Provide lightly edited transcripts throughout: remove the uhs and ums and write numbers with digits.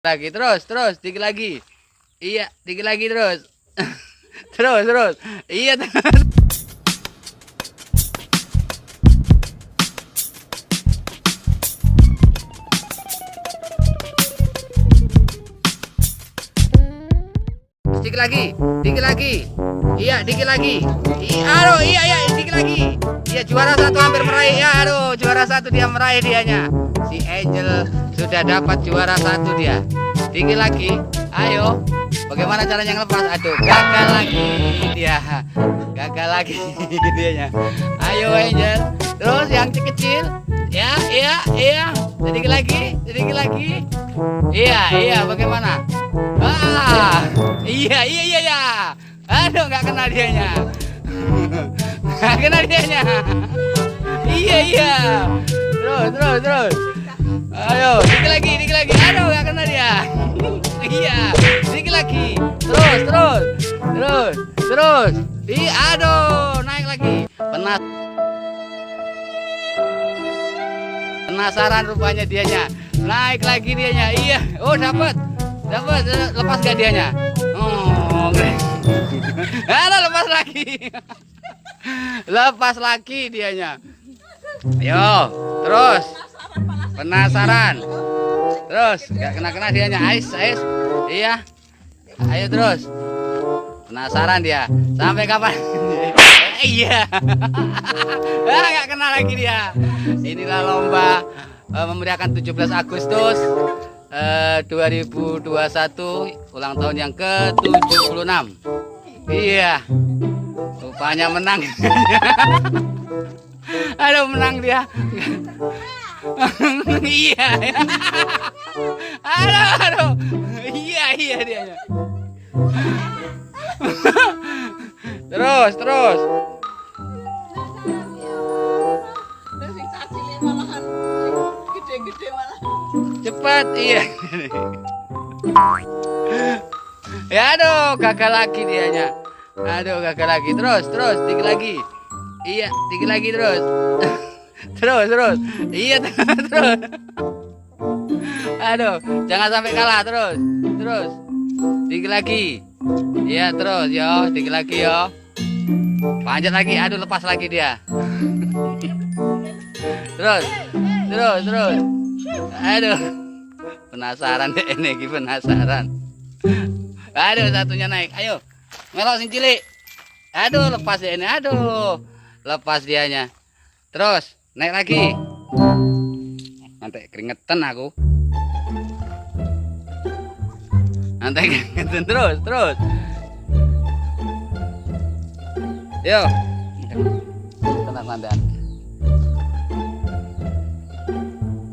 Lagi terus dikit lagi. Iya, dikit lagi terus. terus. Iya, terus. Dikit lagi. Iya, dikit lagi. Aduh, iya, dikit lagi. Iya, juara satu hampir meraih. Ya, aduh, juara satu dia meraih dianya. Si Angel sudah dapat juara satu dia. Dikit lagi. Ayo. Bagaimana caranya ngelepas? Aduh, gagal lagi dia. Gagal lagi dianya. Ayo Angel. Terus yang kecil. Ya, iya. Sedikit lagi. Iya, bagaimana? Iya. Aduh, nggak kena dianya. Nggak kena dianya. Iya. Terus. Ayo, dikit lagi. Aduh, nggak kena dia. Iya, dikit lagi. Terus. Aduh, naik lagi. Penasaran rupanya dianya. Naik lagi dianya. Iya. Oh, dapat. Lepas gak dianya? Oh, ada lepas lagi. Lepas lagi dianya. Ayo, terus. Penasaran. Terus, gak kena dianya. Ais. Iya. Ayo terus. Penasaran dia. Sampai kapan? Iya. Gak kena lagi dia. Inilah lomba memeriahkan 17 Agustus 2021 ulang tahun yang ke-76. Iya. Rupanya menang. Aduh, menang dia. Iya. Aduh. Iya dia. Terus. Gede malah. Cepat, iya. Ya, aduh, gagal lagi dianya. Terus, dikit lagi. Iya, dikit lagi terus. terus. Iya, terus. Aduh, jangan sampai kalah, terus. Dikit lagi. Iya, terus, yo, dikit lagi, yo. Panjat lagi, aduh, lepas lagi dia. Terus. Aduh. Penasaran deh ini, penasaran. Aduh, satunya naik. Ayo. Melok sing cilik. Aduh, lepas dia ini. Aduh. Lepas dianya. Terus, naik lagi. Nanti keringetan aku. Terus. Yo. Tenang,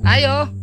Ayo.